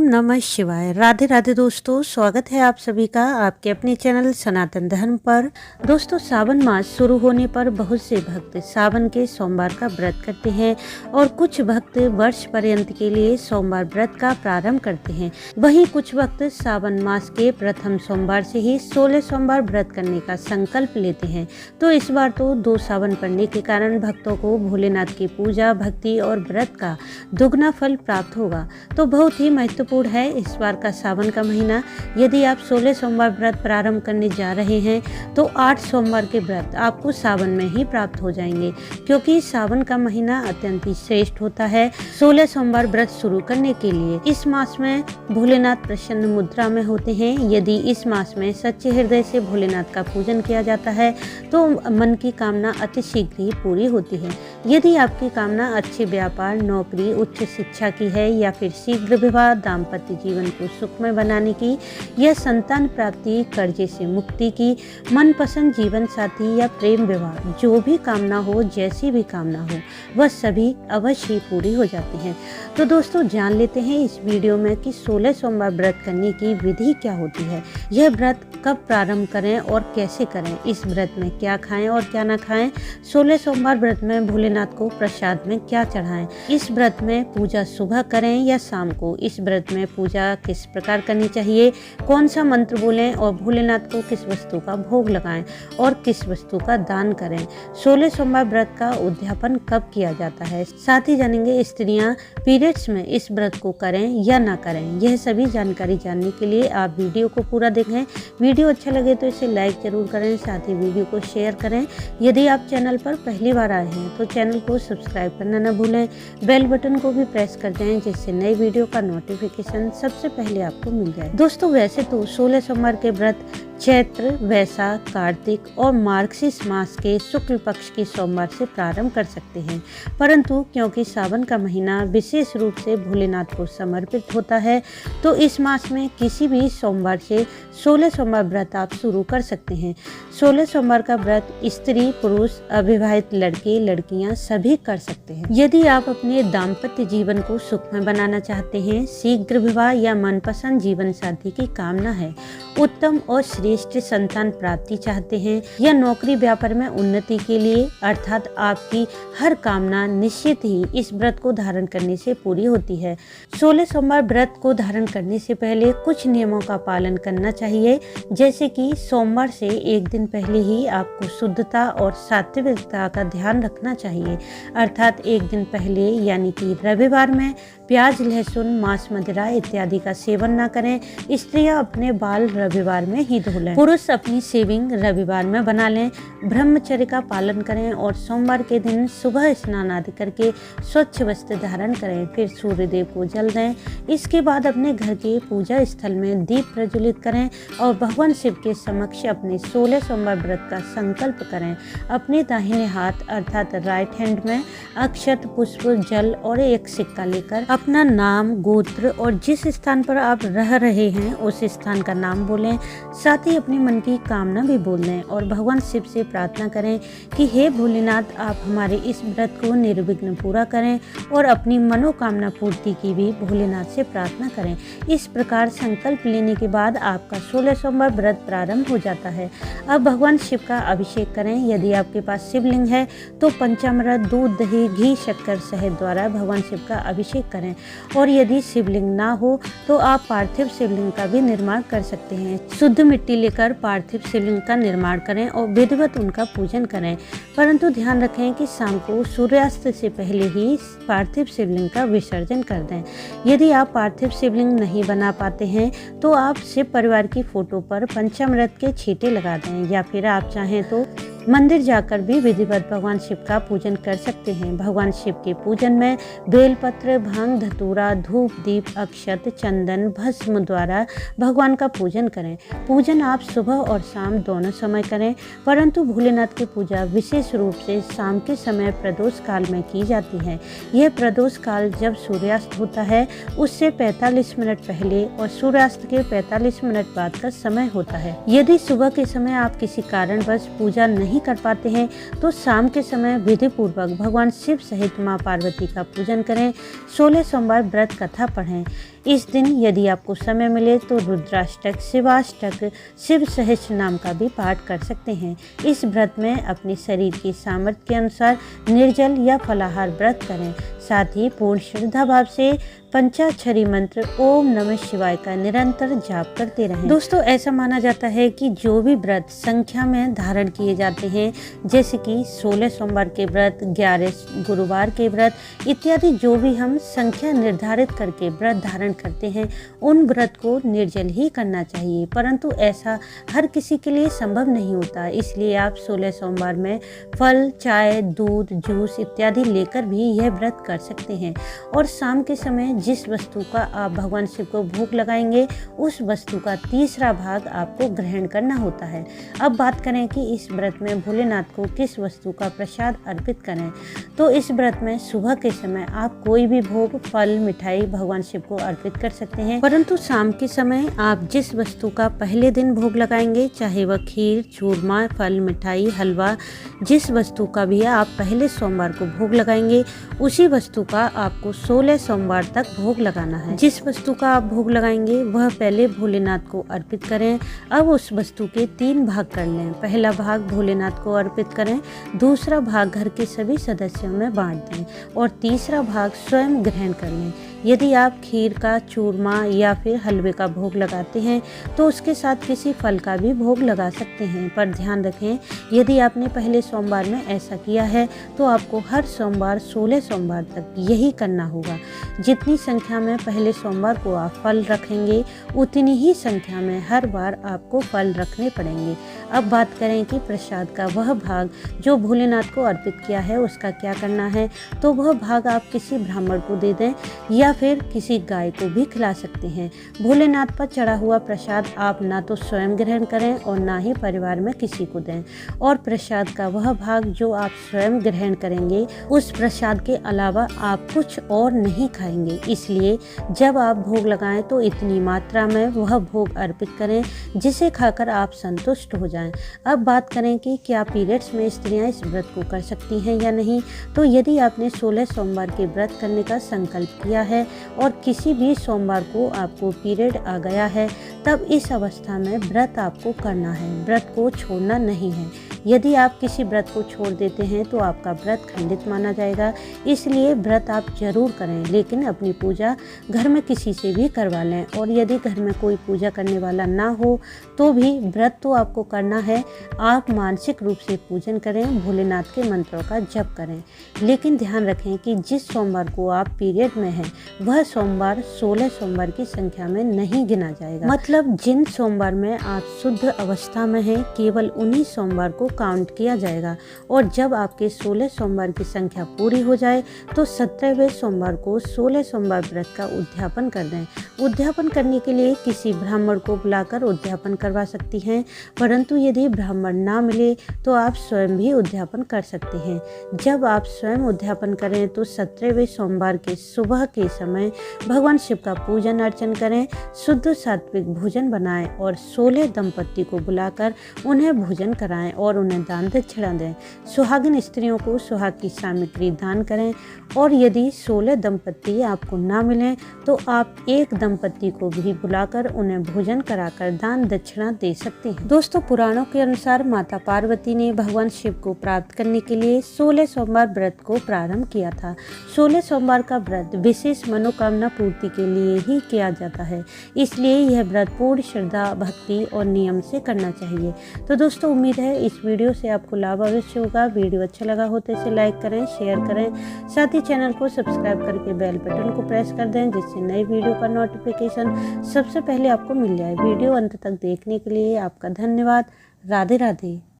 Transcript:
नमः शिवाय। राधे राधे दोस्तों, स्वागत है आप सभी का आपके अपने चैनल सनातन धर्म पर। दोस्तों, सावन मास शुरू होने पर बहुत से भक्त सावन के सोमवार का व्रत करते हैं और कुछ भक्त वर्ष पर्यंत के लिए सोमवार व्रत का प्रारंभ करते हैं। वहीं कुछ भक्त सावन मास के प्रथम सोमवार से ही 16 सोमवार व्रत करने का संकल्प लेते हैं। तो इस बार तो 2 सावन पड़ने के कारण भक्तों को भोलेनाथ की पूजा, भक्ति और व्रत का दुगना फल प्राप्त होगा। तो बहुत ही महत्वपूर्ण है इस बार का सावन का महीना। यदि आप 16 सोमवार व्रत प्रारंभ करने जा रहे हैं तो 8 सोमवार के व्रत आपको सावन में ही प्राप्त हो जाएंगे, क्योंकि सावन का महीना अत्यंत ही श्रेष्ठ होता है 16 सोमवार व्रत शुरू करने के लिए। इस मास में भोलेनाथ प्रसन्न मुद्रा में होते हैं। यदि इस मास में सच्चे हृदय से भोलेनाथ का पूजन किया जाता है तो मन की कामना अति शीघ्र ही पूरी होती है। यदि आपकी कामना अच्छे व्यापार, नौकरी, उच्च शिक्षा की है या फिर शीघ्र विवाह, दाम्पत्य जीवन को सुखमय बनाने की या संतान प्राप्ति, कर्जे से मुक्ति की, मनपसंद जीवन साथी या प्रेम विवाह, जो भी कामना हो, जैसी भी कामना हो, वह सभी अवश्य ही पूरी हो जाती हैं। तो दोस्तों, जान लेते हैं इस वीडियो में कि 16 सोमवार व्रत करने की विधि क्या होती है, यह व्रत कब प्रारंभ करें और कैसे करें, इस व्रत में क्या खाएं और क्या ना खाएं, 16 सोमवार व्रत में भोलेनाथ को प्रसाद में क्या चढ़ाएं, इस व्रत में पूजा सुबह करें या शाम को, इस व्रत में पूजा किस प्रकार करनी चाहिए, कौन सा मंत्र बोलें और भोलेनाथ को किस वस्तु का भोग लगाएं और किस वस्तु का दान करें, 16 सोमवार व्रत का उद्यापन कब किया जाता है, साथ ही जानेंगे स्त्रियां पीरियड्स में इस व्रत को करें या ना करें। यह सभी जानकारी जानने के लिए आप वीडियो को पूरा देखें। वीडियो अच्छा लगे तो इसे लाइक जरूर करें, साथ ही वीडियो को शेयर करें। यदि आप चैनल पर पहली बार आए हैं तो चैनल को सब्सक्राइब करना न भूलें, बेल बटन को भी प्रेस कर दें जिससे नई वीडियो का नोटिफिकेशन सबसे पहले आपको मिल जाए। दोस्तों, वैसे तो 16 सोमवार के व्रत चैत्र, वैशाख, कार्तिक और मार्गशीर्ष मास के शुक्ल पक्ष के सोमवार से प्रारंभ कर सकते हैं, परंतु क्योंकि सावन का महीना विशेष रूप से भोलेनाथ को समर्पित होता है तो इस मास में किसी भी सोमवार से 16 सोमवार व्रत आप शुरू कर सकते हैं। 16 सोमवार का व्रत स्त्री, पुरुष, अविवाहित लड़के, लड़कियां सभी कर सकते हैं। यदि आप अपने दाम्पत्य जीवन को सुखमय बनाना चाहते हैं, शीघ्र विवाह या मनपसंद जीवन साथी की कामना है, उत्तम और श्रेष्ठ संतान प्राप्ति चाहते हैं या नौकरी व्यापार में उन्नति के लिए, अर्थात आपकी हर कामना निश्चित ही इस व्रत को धारण करने से पूरी होती है। 16 सोमवार व्रत को धारण करने से पहले कुछ नियमों का पालन करना चाहिए, जैसे कि सोमवार से एक दिन पहले ही आपको शुद्धता और सात्विकता का ध्यान रखना चाहिए, अर्थात एक दिन पहले यानी कि रविवार में प्याज, लहसुन, मांस, मदिरा इत्यादि का सेवन न करें। स्त्रियां अपने बाल रविवार में ही धो लें, पुरुष अपनी शेविंग रविवार में बना लें, ब्रह्मचर्य का पालन करें और सोमवार के दिन सुबह स्नान आदि करके स्वच्छ वस्त्र धारण करें, फिर सूर्य देव को जल दें। इसके बाद अपने घर के पूजा स्थल में दीप प्रज्वलित करें और भगवान शिव के समक्ष अपने 16 सोमवार व्रत का संकल्प करें। अपने दाहिने हाथ अर्थात राइट हैंड में अक्षत, पुष्प, जल और एक सिक्का लेकर अपना नाम, गोत्र और जिस स्थान पर आप रह रहे हैं उस स्थान का नाम बोलें, साथ ही अपने मन की कामना भी बोल दें और भगवान शिव से प्रार्थना करें कि हे भोलेनाथ, आप हमारे इस व्रत को निर्विघ्न पूरा करें और अपनी मनोकामना पूर्ति की भी भोलेनाथ से प्रार्थना करें। इस प्रकार संकल्प लेने के बाद आपका 16 सोमवार व्रत प्रारंभ हो जाता है। अब भगवान शिव का अभिषेक करें। यदि आपके पास शिवलिंग है तो पंचामृत, दूध, दही, घी, शक्कर, शहद द्वारा भगवान शिव का अभिषेक करें और यदि शिवलिंग ना हो तो आप पार्थिव शिवलिंग का भी निर्माण कर सकते हैं। शुद्ध मिट्टी लेकर पार्थिव शिवलिंग का निर्माण करें और विधिवत उनका पूजन करें, परंतु ध्यान रखें कि शाम को सूर्यास्त से पहले ही पार्थिव शिवलिंग का विसर्जन कर दें। यदि आप पार्थिव शिवलिंग नहीं बना पाते हैं तो आप शिव परिवार की फोटो पर पंचामृत के छींटे लगा दें या फिर आप चाहें तो मंदिर जाकर भी विधिवत भगवान शिव का पूजन कर सकते हैं। भगवान शिव के पूजन में बेलपत्र, भांग, धतूरा, धूप, दीप, अक्षत, चंदन, भस्म द्वारा भगवान का पूजन करें। पूजन आप सुबह और शाम दोनों समय करें, परंतु भोलेनाथ की पूजा विशेष रूप से शाम के समय प्रदोष काल में की जाती है। यह प्रदोष काल जब सूर्यास्त होता है उससे 45 मिनट पहले और सूर्यास्त के 45 मिनट बाद का समय होता है। यदि सुबह के समय आप किसी कारणवश पूजा नहीं कर पाते हैं तो शाम के समय विधि पूर्वक भगवान शिव सहित मां पार्वती का पूजन करें। 16 सोमवार व्रत कथा पढ़ें। इस दिन यदि आपको समय मिले तो रुद्राष्टक, शिवाष्टक, शिव सहस्त्र नाम का भी पाठ कर सकते हैं। इस व्रत में अपने शरीर की सामर्थ्य के अनुसार निर्जल या फलाहार व्रत करें। साथ ही पूर्ण श्रद्धा भाव से पंचाक्षरी मंत्र ओम नमः शिवाय का निरंतर जाप करते रहें। दोस्तों, ऐसा माना जाता है कि जो भी व्रत संख्या में धारण किए जाते हैं, जैसे कि 16 सोमवार के व्रत, 11 गुरुवार के व्रत इत्यादि, जो भी हम संख्या निर्धारित करके व्रत धारण करते हैं, उन व्रत को निर्जल ही करना चाहिए। परंतु ऐसा हर किसी के लिए संभव नहीं होता, इसलिए आप 16 सोमवार में फल, चाय, दूध, जूस इत्यादि लेकर भी यह व्रत कर सकते हैं। और शाम के समय जिस वस्तु का आप भगवान शिव को भोग लगाएंगे, उस वस्तु का तीसरा भाग आपको ग्रहण करना होता है। अब बात करें कि इस व्रत में भोलेनाथ को किस वस्तु का प्रसाद अर्पित करें, तो इस व्रत में सुबह के समय आप कोई भी भोग, फल, मिठाई भगवान शिव को अर्पित कर सकते हैं। परंतु शाम के समय आप जिस वस्तु का पहले दिन भोग लगाएंगे, चाहे वह खीर, चूरमा, फल, मिठाई, हलवा, जिस वस्तु का भी आप पहले सोमवार को भोग लगाएंगे, उसी वस्तु का आपको 16 सोमवार तक भोग लगाना है। जिस वस्तु का आप भोग लगाएंगे वह पहले भोलेनाथ को अर्पित करें। अब उस वस्तु के 3 भाग कर लें। पहला भाग भोलेनाथ को अर्पित करें, दूसरा भाग घर के सभी सदस्यों में बांट दें और तीसरा भाग स्वयं ग्रहण कर लें। यदि आप खीर का, चूरमा या फिर हलवे का भोग लगाते हैं तो उसके साथ किसी फल का भी भोग लगा सकते हैं। पर ध्यान रखें, यदि आपने पहले सोमवार में ऐसा किया है तो आपको हर सोमवार 16 सोमवार तक यही करना होगा। जितनी संख्या में पहले सोमवार को आप फल रखेंगे, उतनी ही संख्या में हर बार आपको फल रखने पड़ेंगे। अब बात करें कि प्रसाद का वह भाग जो भोलेनाथ को अर्पित किया है, उसका क्या करना है। तो वह भाग आप किसी ब्राह्मण को दे दें या फिर किसी गाय को भी खिला सकते हैं। भोलेनाथ पर चढ़ा हुआ प्रसाद आप ना तो स्वयं ग्रहण करें और ना ही परिवार में किसी को दें। और प्रसाद का वह भाग जो आप स्वयं ग्रहण करेंगे, उस प्रसाद के अलावा आप कुछ और नहीं खाएंगे। इसलिए जब आप भोग लगाएं तो इतनी मात्रा में वह भोग अर्पित करें जिसे खाकर आप संतुष्ट हो जाएं। अब बात करें कि क्या पीरियड्स में स्त्रियां इस व्रत को कर सकती हैं या नहीं। तो यदि आपने 16 सोमवार के व्रत करने का संकल्प किया है और किसी भी सोमवार को आपको पीरियड आ गया है, तब इस अवस्था में व्रत आपको करना है, व्रत को छोड़ना नहीं है। यदि आप किसी व्रत को छोड़ देते हैं तो आपका व्रत खंडित माना जाएगा। इसलिए व्रत आप जरूर करें, लेकिन अपनी पूजा घर में किसी से भी करवा लें। और यदि घर में कोई पूजा करने वाला ना हो तो भी व्रत तो आपको करना है। आप मानसिक रूप से पूजन करें, भोलेनाथ के मंत्रों का जप करें। लेकिन ध्यान रखें कि जिस सोमवार को आप पीरियड में हैं, वह सोमवार 16 सोमवार की संख्या में नहीं गिना जाएगा। मतलब जिन सोमवार में आप शुद्ध अवस्था में हैं, केवल उन्हीं सोमवार को काउंट किया जाएगा। और जब आपके 16 सोमवार की संख्या पूरी हो जाए तो 17वें सोमवार को 16 सोमवार व्रत का उद्यापन कर दें। उद्यापन करने के लिए किसी ब्राह्मण को बुलाकर उद्यापन करवा सकती हैं, परंतु यदि ब्राह्मण ना मिले तो आप स्वयं भी उद्यापन कर सकते हैं। जब आप स्वयं उद्यापन करें तो 17वें सोमवार के सुबह के समय भगवान शिव का पूजन अर्चन करें, शुद्ध सात्विक भोजन बनाएं और 16 दंपत्ति को बुलाकर उन्हें भोजन कराएं और उन्हें दान दक्षिणा दें। सुहागिन स्त्रियों को सुहाग की सामग्री दान करें। और यदि 16 दंपत्ति आपको ना मिलें तो आप एक दंपत्ति को भी बुलाकर उन्हें भोजन कराकर दान दक्षिणा दे सकते हैं। दोस्तों, पुराणों के अनुसार माता पार्वती ने भगवान शिव को प्राप्त करने के लिए 16 सोमवार व्रत को प्रारंभ किया था। 16 सोमवार का व्रत विशेष मनोकामना पूर्ति के लिए ही किया जाता है, इसलिए यह व्रत पूर्ण श्रद्धा, भक्ति और नियम से करना चाहिए। तो दोस्तों, उम्मीद है इस वीडियो से आपको लाभ अवश्य होगा। वीडियो अच्छा लगा हो तो इसे लाइक करें, शेयर करें, साथ ही चैनल को सब्सक्राइब करके बेल बटन को प्रेस कर दें, जिससे नई वीडियो का नोटिफिकेशन सबसे पहले आपको मिल जाए। वीडियो अंत तक देखने के लिए आपका धन्यवाद। राधे राधे।